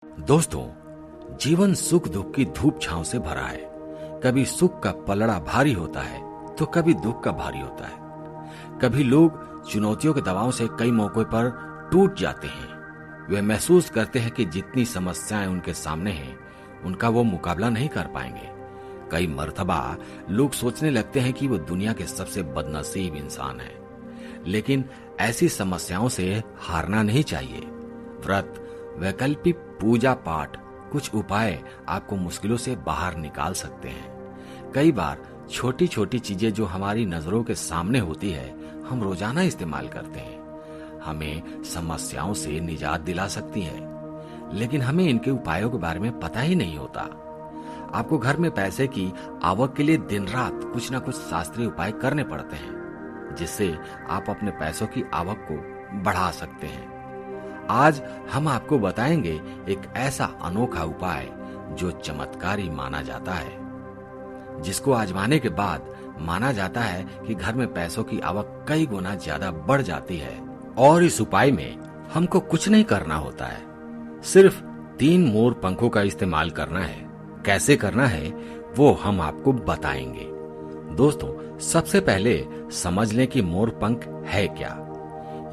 दोस्तों, जीवन सुख दुख की धूप छांव से भरा है। कभी सुख का पलड़ा भारी होता है तो कभी दुख का भारी होता है। कभी लोग चुनौतियों के दबाव से कई मौकों पर टूट जाते हैं। वे महसूस करते हैं कि जितनी समस्याएं उनके सामने हैं, उनका वो मुकाबला नहीं कर पाएंगे। कई मर्तबा लोग सोचने लगते हैं कि वो दुनिया के सबसे बदनसीब इंसान है। लेकिन ऐसी समस्याओं से हारना नहीं चाहिए। व्रत, वैकल्पिक पूजा पाठ, कुछ उपाय आपको मुश्किलों से बाहर निकाल सकते हैं। कई बार छोटी छोटी चीजें जो हमारी नजरों के सामने होती है, हम रोजाना इस्तेमाल करते हैं, हमें समस्याओं से निजात दिला सकती है। लेकिन हमें इनके उपायों के बारे में पता ही नहीं होता। आपको घर में पैसे की आवक के लिए दिन रात कुछ ना कुछ शास्त्रीय उपाय करने पड़ते हैं, जिससे आप अपने पैसों की आवक को बढ़ा सकते हैं। आज हम आपको बताएंगे एक ऐसा अनोखा उपाय जो चमत्कारी माना जाता है, जिसको आजमाने के बाद माना जाता है कि घर में पैसों की आवक कई गुना ज्यादा बढ़ जाती है। और इस उपाय में हमको कुछ नहीं करना होता है, सिर्फ 3 मोर पंखों का इस्तेमाल करना है। कैसे करना है वो हम आपको बताएंगे। दोस्तों, सबसे पहले समझ लें कि मोर पंख है क्या।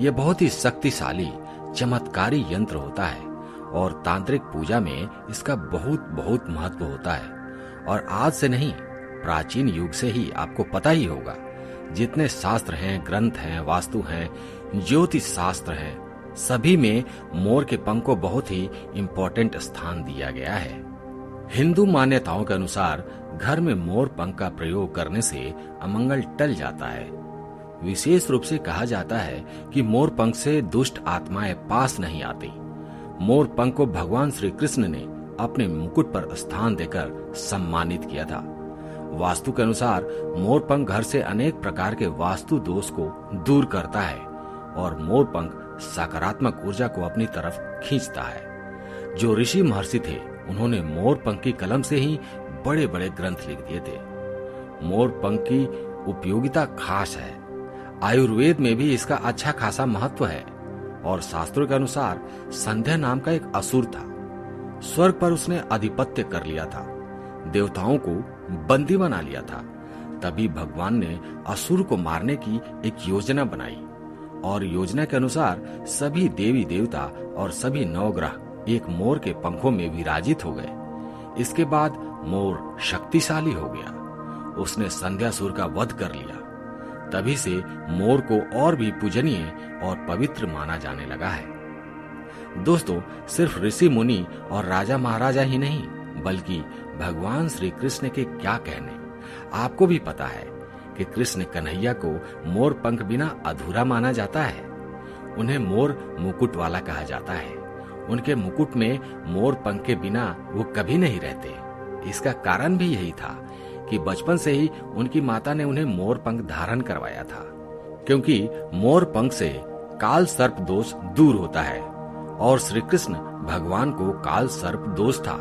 यह बहुत ही शक्तिशाली चमत्कारी यंत्र होता है और तांत्रिक पूजा में इसका बहुत महत्व होता है। और आज से नहीं, प्राचीन युग से ही आपको पता ही होगा। जितने शास्त्र हैं, ग्रंथ हैं, वास्तु हैं, ज्योतिष शास्त्र हैं, सभी में मोर के पंख को बहुत ही इंपॉर्टेंट स्थान दिया गया है। हिंदू मान्यताओं के अनुसार घर में मोर पंख का प्रयोग करने से अमंगल टल जाता है। विशेष रूप से कहा जाता है कि मोर पंख से दुष्ट आत्माएं पास नहीं आती। मोर पंख को भगवान श्री कृष्ण ने अपने मुकुट पर स्थान देकर सम्मानित किया था। वास्तु के अनुसार मोर पंख घर से अनेक प्रकार के वास्तु दोष को दूर करता है और मोर पंख सकारात्मक ऊर्जा को अपनी तरफ खींचता है। जो ऋषि महर्षि थे, उन्होंने मोर पंख की कलम से ही बड़े बड़े ग्रंथ लिख दिए थे। मोर पंख की उपयोगिता खास है। आयुर्वेद में भी इसका अच्छा खासा महत्व है। और शास्त्रों के अनुसार संध्या नाम का एक असुर था। स्वर्ग पर उसने आधिपत्य कर लिया था, देवताओं को बंदी बना लिया था। तभी भगवान ने असुर को मारने की एक योजना बनाई और योजना के अनुसार सभी देवी देवता और सभी नवग्रह एक मोर के पंखों में विराजित हो गए। इसके बाद मोर शक्तिशाली हो गया। उसने संध्यासुर का वध कर लिया। तभी से मोर को और भी पूजनीय और पवित्र माना जाने लगा है। दोस्तों, सिर्फ ऋषि मुनि और राजा महाराजा ही नहीं, बल्कि भगवान श्री कृष्ण के क्या कहने। आपको भी पता है कि कृष्ण कन्हैया को मोर पंख बिना अधूरा माना जाता है। उन्हें मोर मुकुट वाला कहा जाता है। उनके मुकुट में मोर पंख के बिना वो कभी नहीं रहते। इसका कारण भी यही था कि बचपन से ही उनकी माता ने उन्हें मोर पंख धारण करवाया था, क्योंकि मोर पंख से काल सर्प दोष दूर होता है और श्री कृष्ण भगवान को काल सर्प दोष था।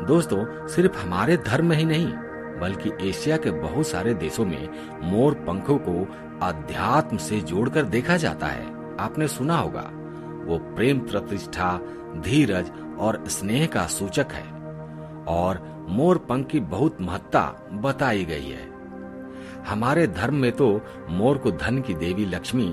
दोस्तों, सिर्फ हमारे धर्म में ही नहीं, बल्कि एशिया के बहुत सारे देशों में मोर पंखों को अध्यात्म से जोड़कर देखा जाता है। आपने सुना होगा, वो प्रेम, प्रतिष्ठा, धीरज और स्नेह का सूचक है और मोर पंख की बहुत महत्ता बताई गई है। हमारे धर्म में तो मोर को धन की देवी लक्ष्मी,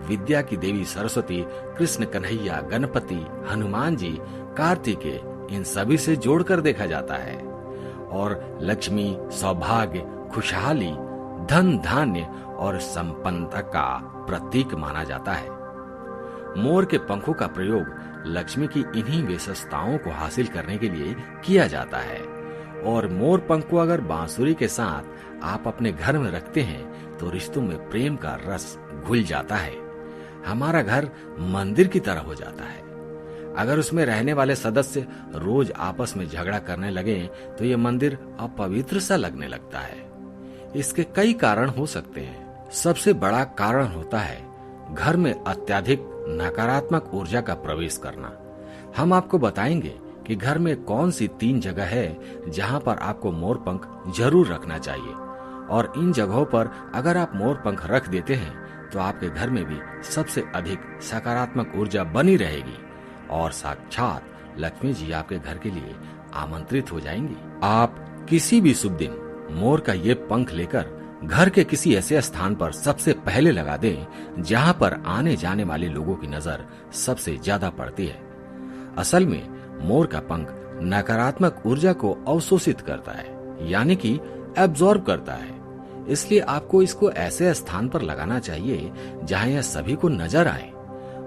विद्या की देवी सरस्वती, कृष्ण कन्हैया, गणपति, हनुमान जी, कार्तिकेय, इन सभी से जोड़कर देखा जाता है और लक्ष्मी, सौभाग्य, खुशहाली, धन धान्य और संपन्नता का प्रतीक माना जाता है। मोर के पंखों का प्रयोग लक्ष्मी की इन्हीं विशेषताओं को हासिल करने के लिए किया जाता है। और मोर पंख को अगर बांसुरी के साथ आप अपने घर में रखते हैं तो रिश्तों में प्रेम का रस घुल जाता है। हमारा घर मंदिर की तरह हो जाता है। अगर उसमें रहने वाले सदस्य रोज आपस में झगड़ा करने लगे तो ये मंदिर अपवित्र सा लगने लगता है। इसके कई कारण हो सकते हैं। सबसे बड़ा कारण होता है घर में अत्यधिक नकारात्मक ऊर्जा का प्रवेश करना। हम आपको बताएंगे कि घर में कौन सी 3 जगह है जहां पर आपको मोर पंख जरूर रखना चाहिए, और इन जगहों पर अगर आप मोर पंख रख देते हैं तो आपके घर में भी सबसे अधिक सकारात्मक ऊर्जा बनी रहेगी और साक्षात लक्ष्मी जी आपके घर के लिए आमंत्रित हो जाएंगी। आप किसी भी शुभ दिन मोर का ये पंख लेकर घर के किसी ऐसे स्थान पर सबसे पहले लगा दें जहां पर आने जाने वाले लोगों की नजर सबसे ज्यादा पड़ती है। असल में मोर का पंख नकारात्मक ऊर्जा को अवशोषित करता है, यानी कि एब्जॉर्ब करता है। इसलिए आपको इसको ऐसे स्थान पर लगाना चाहिए जहां यह सभी को नजर आए।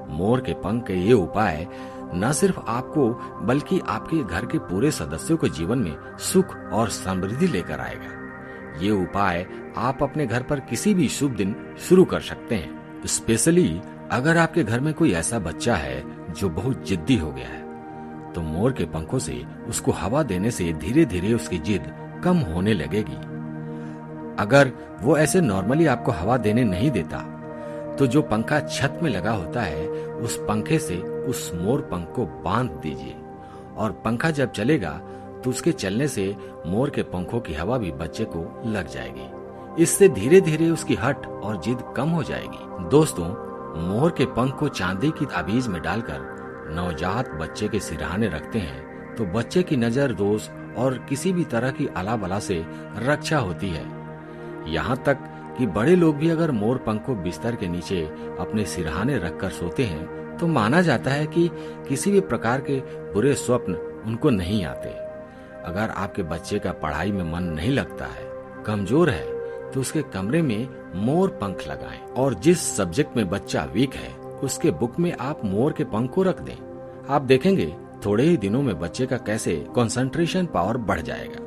मोर के पंख के ये उपाय न सिर्फ आपको बल्कि आपके घर के पूरे सदस्यों के जीवन में सुख और समृद्धि लेकर आएगा। ये उपाय आप अपने घर पर किसी भी शुभ दिन शुरू कर सकते हैं। स्पेशली अगर आपके घर में कोई ऐसा बच्चा है जो बहुत जिद्दी हो गया है, तो मोर के पंखों से उसको हवा देने से धीरे धीरे उसकी जिद कम होने लगेगी। अगर वो ऐसे नॉर्मली आपको हवा देने नहीं देता, तो जो पंखा छत में लगा होता है उस पंखे से उस मोर पंख को बांध दीजिए, और पंखा जब चलेगा तो उसके चलने से मोर के पंखों की हवा भी बच्चे को लग जाएगी। इससे धीरे धीरे उसकी हट और जिद कम हो जाएगी। दोस्तों, मोर के पंख को चांदी की ताबीज में डालकर नवजात बच्चे के सिरहाने रखते हैं तो बच्चे की नजर, दोष और किसी भी तरह की अला बला से रक्षा होती है। यहाँ तक कि बड़े लोग भी अगर मोर पंख को बिस्तर के नीचे अपने सिरहाने रखकर सोते हैं तो माना जाता है कि किसी भी प्रकार के बुरे स्वप्न उनको नहीं आते। अगर आपके बच्चे का पढ़ाई में मन नहीं लगता है, कमजोर है, तो उसके कमरे में मोर पंख लगाएं, और जिस सब्जेक्ट में बच्चा वीक है उसके बुक में आप मोर के पंख को रख दें। आप देखेंगे थोड़े ही दिनों में बच्चे का कैसे कंसंट्रेशन पावर बढ़ जाएगा,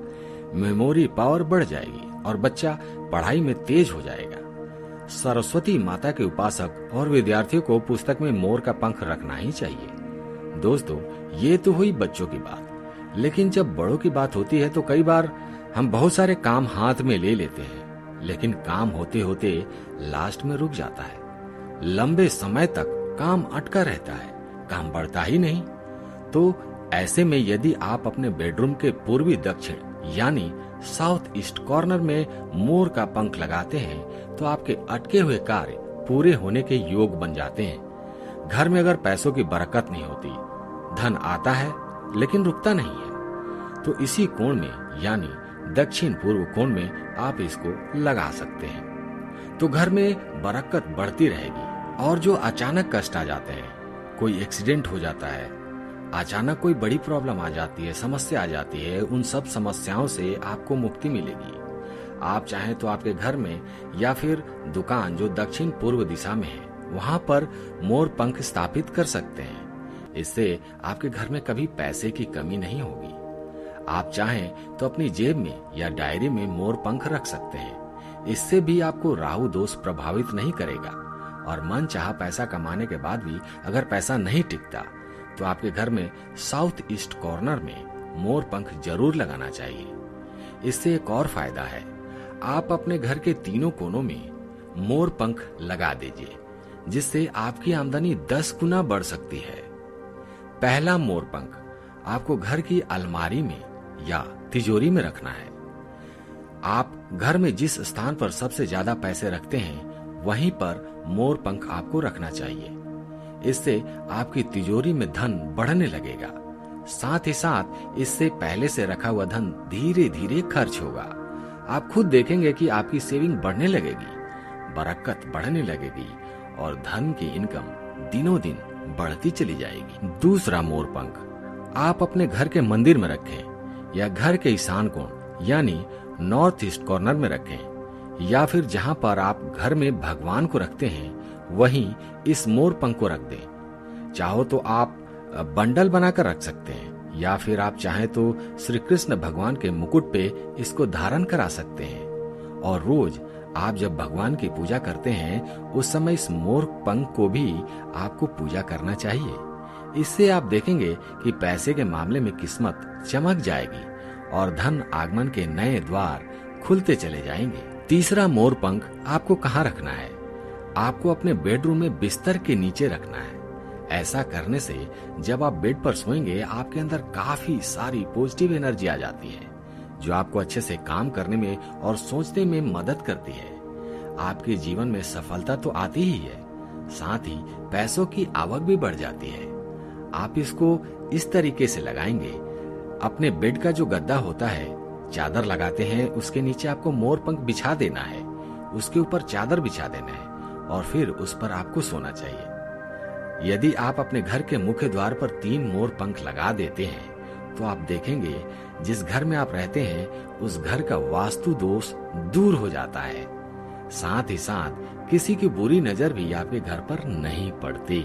मेमोरी पावर बढ़ जाएगी और बच्चा पढ़ाई में तेज हो जाएगा। सरस्वती माता के उपासक और विद्यार्थियों को पुस्तक में मोर का पंख रखना ही चाहिए। दोस्तों, ये तो हुई बच्चों की बात, लेकिन जब बड़ों की बात होती है तो कई बार हम बहुत सारे काम हाथ में ले लेते हैं, लेकिन काम होते होते लास्ट में रुक जाता है। लंबे समय तक काम अटका रहता है, काम बढ़ता ही नहीं। तो ऐसे में यदि आप अपने बेडरूम के पूर्वी दक्षिण यानी साउथ ईस्ट कॉर्नर में मोर का पंख लगाते हैं तो आपके अटके हुए कार्य पूरे होने के योग बन जाते हैं। घर में अगर पैसों की बरकत नहीं होती, धन आता है लेकिन रुकता नहीं है, तो इसी कोण में यानी दक्षिण पूर्व कोण में आप इसको लगा सकते हैं। तो घर में बरकत बढ़ती रहेगी। और जो अचानक कष्ट आ जाते हैं, कोई एक्सीडेंट हो जाता है, अचानक कोई बड़ी प्रॉब्लम आ जाती है, समस्या आ जाती है, उन सब समस्याओं से आपको मुक्ति मिलेगी। आप चाहें तो आपके घर में या फिर दुकान जो दक्षिण पूर्व दिशा में है वहां पर मोर पंख स्थापित कर सकते हैं। इससे आपके घर में कभी पैसे की कमी नहीं होगी। आप चाहें तो अपनी जेब में या डायरी में मोर पंख रख सकते हैं। इससे भी आपको राहु दोष प्रभावित नहीं करेगा। और मन चाहा पैसा कमाने के बाद भी अगर पैसा नहीं टिकता तो आपके घर में साउथ ईस्ट कॉर्नर में मोर पंख जरूर लगाना चाहिए। इससे एक और फायदा है, आप अपने घर के तीनों कोनों में मोर पंख लगा दीजिए, जिससे आपकी आमदनी 10 गुना बढ़ सकती है। पहला मोर पंख आपको घर की अलमारी में या तिजोरी में रखना है। आप घर में जिस स्थान पर सबसे ज्यादा पैसे रखते हैं वहीं पर मोर पंख आपको रखना चाहिए। इससे आपकी तिजोरी में धन बढ़ने लगेगा। साथ ही साथ इससे पहले से रखा हुआ धन धीरे धीरे खर्च होगा। आप खुद देखेंगे कि आपकी सेविंग बढ़ने लगेगी, बरकत बढ़ने लगेगी और धन की इनकम दिनों दिन बढ़ती चली जाएगी। दूसरा मोर पंख आप अपने घर के मंदिर में रखें या घर के ईशान कोण यानी नॉर्थ ईस्ट कॉर्नर में रखें, या फिर जहां पर आप घर में भगवान को रखते हैं वहीं इस मोर पंख को रख दें। चाहो तो आप बंडल बनाकर रख सकते हैं, या फिर आप चाहें तो श्री कृष्ण भगवान के मुकुट पे इसको धारण करा सकते हैं। और रोज आप जब भगवान की पूजा करते हैं उस समय इस मोर पंख को भी आपको पूजा करना चाहिए। इससे आप देखेंगे कि पैसे के मामले में किस्मत चमक जाएगी और धन आगमन के नए द्वार खुलते चले जाएंगे। तीसरा मोर पंख आपको कहाँ रखना है? आपको अपने बेडरूम में बिस्तर के नीचे रखना है। ऐसा करने से जब आप बेड पर सोएंगे आपके अंदर काफी सारी पॉजिटिव एनर्जी आ जाती है, जो आपको अच्छे से काम करने में और सोचने में मदद करती है। आपके जीवन में सफलता तो आती ही है, साथ ही पैसों की आवक भी बढ़ जाती है। आप इसको इस तरीके से लगाएंगे। अपने बेड का जो गद्दा होता है, चादर लगाते हैं, उसके नीचे आपको मोर पंख बिछा देना है, उसके ऊपर चादर बिछा देना है और फिर उस पर आपको सोना चाहिए। यदि आप अपने घर के मुख्य द्वार पर 3 मोर पंख लगा देते हैं तो आप देखेंगे जिस घर में आप रहते हैं उस घर का वास्तु दोष दूर हो जाता है। साथ ही साथ किसी की बुरी नजर भी आपके घर पर नहीं पड़ती।